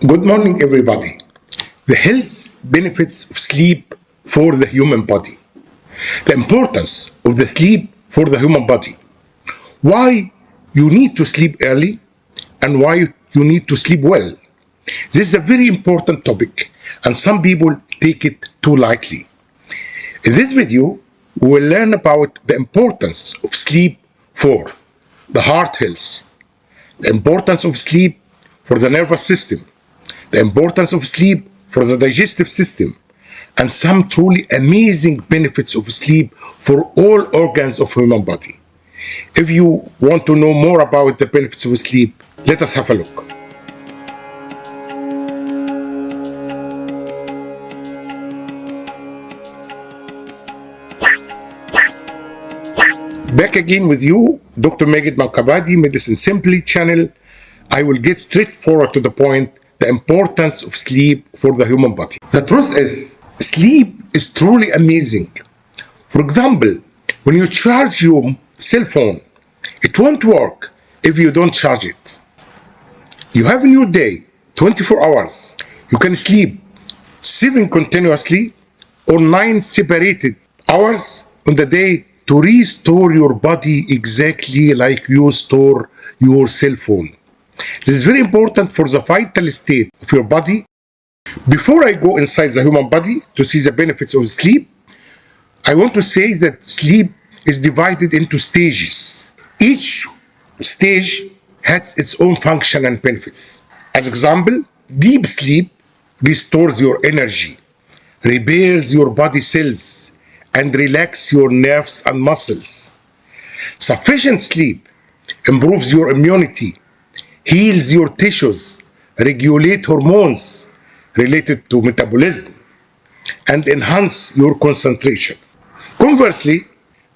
Good morning, everybody. The health benefits of sleep for the human body. The importance of the sleep for the human body. Why you need to sleep early and why you need to sleep well. This is a very important topic and some people take it too lightly. In this video, we will learn about the importance of sleep for the heart health, the importance of sleep for the nervous system, the importance of sleep for the digestive system, and some truly amazing benefits of sleep for all organs of human body. If you want to know more about the benefits of sleep, let us have a look. Back again with you, Dr. Magid Mankabadi, Medicine Simply channel. I will get straight forward to the point, the importance of sleep for the human body. The truth is, sleep is truly amazing. For example, when you charge your cell phone, it won't work if you don't charge it. You have in your day 24 hours. You can sleep 7 continuously or 9 separated hours on the day to restore your body exactly like you store your cell phone. This is very important for the vital state of your body. Before I go inside the human body to see the benefits of sleep, I want to say that sleep is divided into stages. Each stage has its own function and benefits. As example, deep sleep restores your energy, repairs your body cells, and relaxes your nerves and muscles. Sufficient sleep improves your immunity, heals your tissues, regulate hormones related to metabolism, and enhance your concentration. Conversely,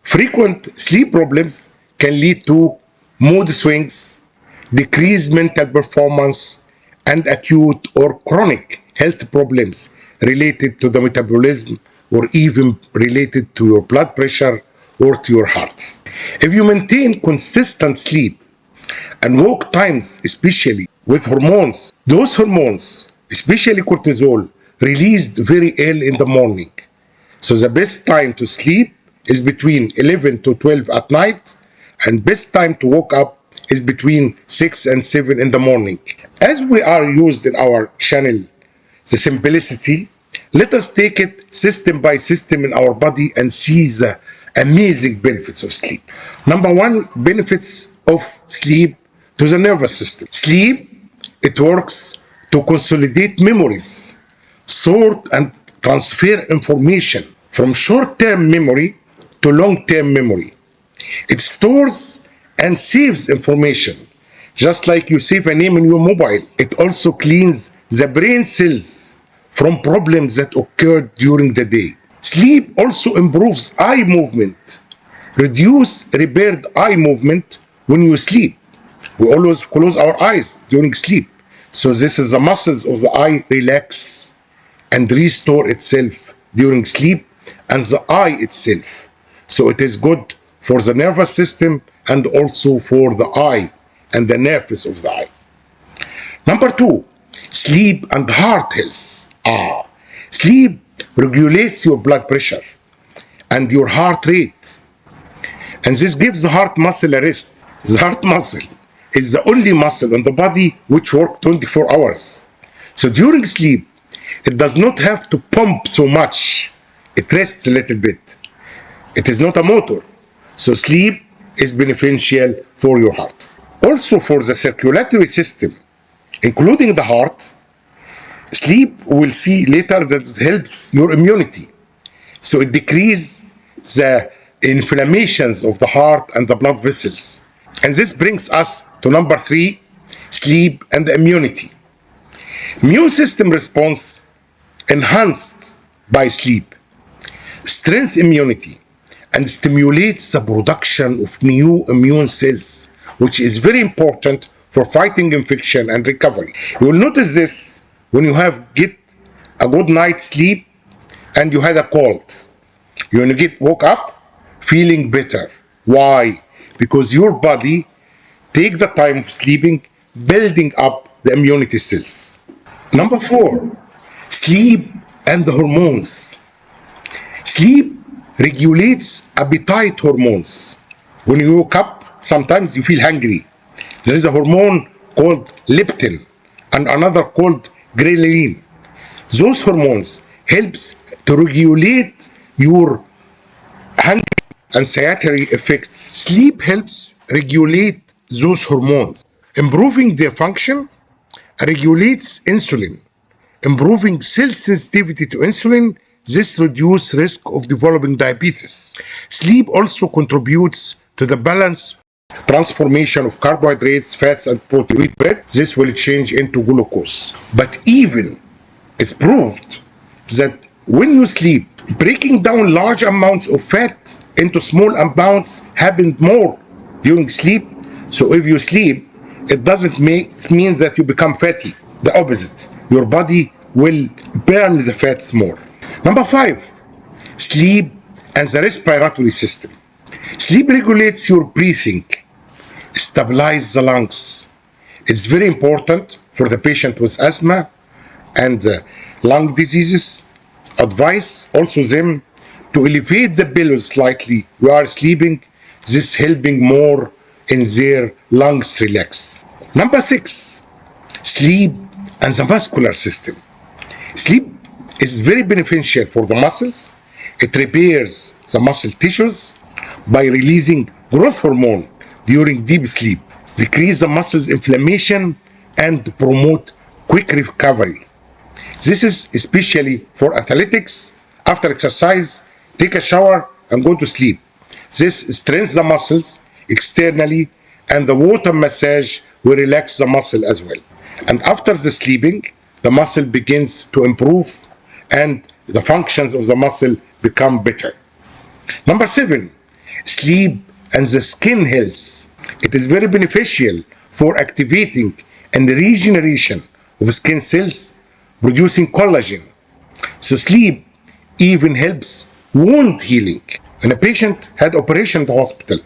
frequent sleep problems can lead to mood swings, decreased mental performance, and acute or chronic health problems related to the metabolism or even related to your blood pressure or to your heart. If you maintain consistent sleep and walk times, especially with hormones, those hormones, especially cortisol, released very early in the morning. So the best time to sleep is between 11 to 12 at night, and best time to wake up is between 6 and 7 in the morning. As we are used in our channel, the simplicity, let us take it system by system in our body and see the amazing benefits of sleep. Number one, benefits of sleep to the nervous system. Sleep, it works to consolidate memories, sort and transfer information from short-term memory to long-term memory. It stores and saves information, just like you save a name in your mobile. It also cleans the brain cells from problems that occurred during the day. Sleep also improves eye movement. Reduce repaired eye movement when you sleep. We always close our eyes during sleep. So this is the muscles of the eye relax and restore itself during sleep and the eye itself. So it is good for the nervous system and also for the eye and the nerves of the eye. Number two, sleep and heart health. Sleep regulates your blood pressure and your heart rate. And this gives the heart muscle a rest. The heart muscle is the only muscle in the body which works 24 hours. So during sleep, it does not have to pump so much. It rests a little bit. It is not a motor. So sleep is beneficial for your heart. Also for the circulatory system, including the heart, sleep, we'll see later that it helps your immunity. So it decreases the inflammations of the heart and the blood vessels. And this brings us to number 3, sleep and immunity. Immune system response enhanced by sleep, strengthens immunity, and stimulates the production of new immune cells, which is very important for fighting infection and recovery. You will notice this when you get a good night's sleep and you had a cold. You woke up feeling better. Why? Because your body take the time of sleeping, building up the immunity cells. Number 4, sleep and the hormones. Sleep regulates appetite hormones. When you wake up, sometimes you feel hungry. There is a hormone called leptin and another called ghrelin. Those hormones helps to regulate your hunger and satiety effects. Sleep helps regulate those hormones, improving their function, regulates insulin, improving cell sensitivity to insulin. This reduces risk of developing diabetes. Sleep also contributes to the balance transformation of carbohydrates, fats, and protein. Eat bread, this will change into glucose. But even it's proved that when you sleep, breaking down large amounts of fat into small amounts happens more during sleep. So if you sleep, it doesn't mean that you become fatty. The opposite. Your body will burn the fats more. Number 5, sleep and the respiratory system. Sleep regulates your breathing, stabilizes the lungs. It's very important for the patient with asthma and lung diseases. Advise also them to elevate the belly slightly while sleeping. This helping more in their lungs relax. Number 6, sleep and the muscular system. Sleep is very beneficial for the muscles. It repairs the muscle tissues by releasing growth hormone during deep sleep, decrease the muscles inflammation, and promote quick recovery. This is especially for athletics. After exercise, take a shower and go to sleep. This strengthens the muscles externally, and the water massage will relax the muscle as well. And after the sleeping, the muscle begins to improve and the functions of the muscle become better. Number 7, sleep and the skin health. It is very beneficial for activating and the regeneration of skin cells, producing collagen. So sleep even helps wound healing. When a patient had operation at the hospital,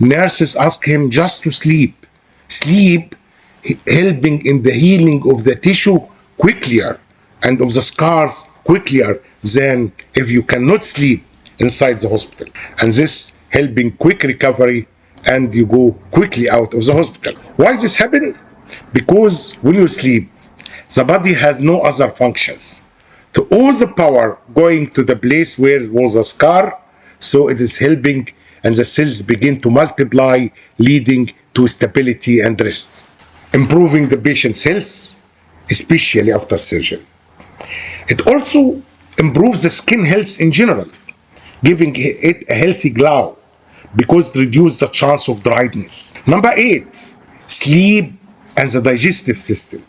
nurses ask him just to sleep. Sleep helping in the healing of the tissue quicker and of the scars quicker than if you cannot sleep inside the hospital. And this helping quick recovery and you go quickly out of the hospital. Why this happen? Because when you sleep, the body has no other functions. To all the power going to the place where was a scar, so it is helping and the cells begin to multiply, leading to stability and rest, improving the patient's health, especially after surgery. It also improves the skin health in general, giving it a healthy glow because it reduces the chance of dryness. Number 8, sleep and the digestive system.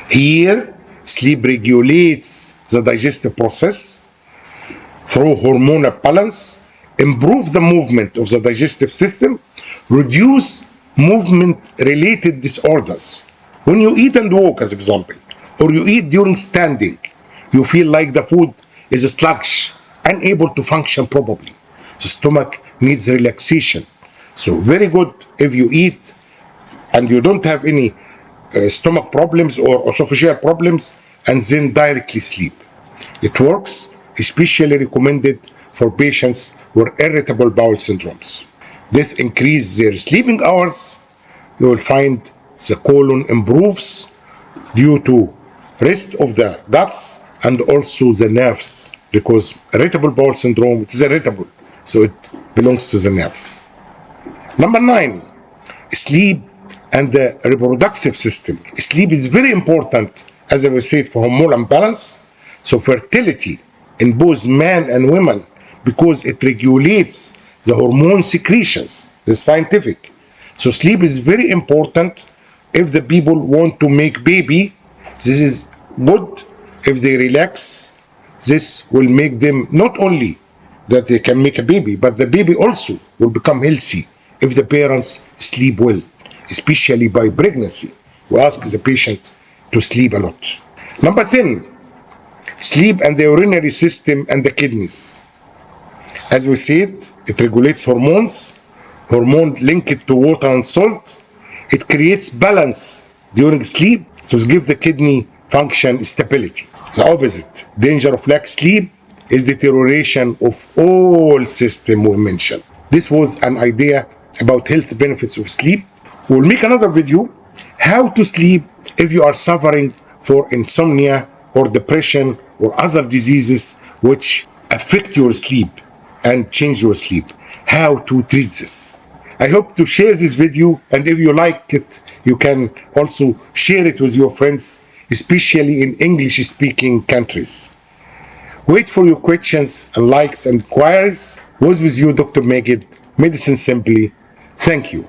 Here, sleep regulates the digestive process through hormonal balance, improve the movement of the digestive system, reduce movement-related disorders. When you eat and walk, as example, or you eat during standing, you feel like the food is sluggish, unable to function properly. The stomach needs relaxation. So very good if you eat and you don't have any stomach problems or esophageal problems and then directly sleep. It works, especially recommended for patients with irritable bowel syndromes. This increases their sleeping hours. You will find the colon improves due to rest of the guts and also the nerves, because irritable bowel syndrome, it is irritable, so it belongs to the nerves. Number 9, sleep and the reproductive system. Sleep is very important, as I said, for hormonal balance, so fertility in both men and women, because it regulates the hormone secretions. It's scientific. So sleep is very important if the people want to make baby. This is good. If they relax, this will make them not only that they can make a baby, but the baby also will become healthy if the parents sleep well, especially by pregnancy. We ask the patient to sleep a lot. Number 10, sleep and the urinary system and the kidneys. As we said, it regulates hormones, hormone linked to water and salt. It creates balance during sleep, so it gives the kidney function stability. The opposite danger of lack sleep is deterioration of all system we mentioned. This was an idea about health benefits of sleep. We'll make another video how to sleep if you are suffering for insomnia or depression or other diseases which affect your sleep and change your sleep. How to treat this. I hope to share this video, and if you like it, you can also share it with your friends, especially in English-speaking countries. Wait for your questions and likes and inquiries. Was with you, Dr. Megid, Medicine Simply. Thank you.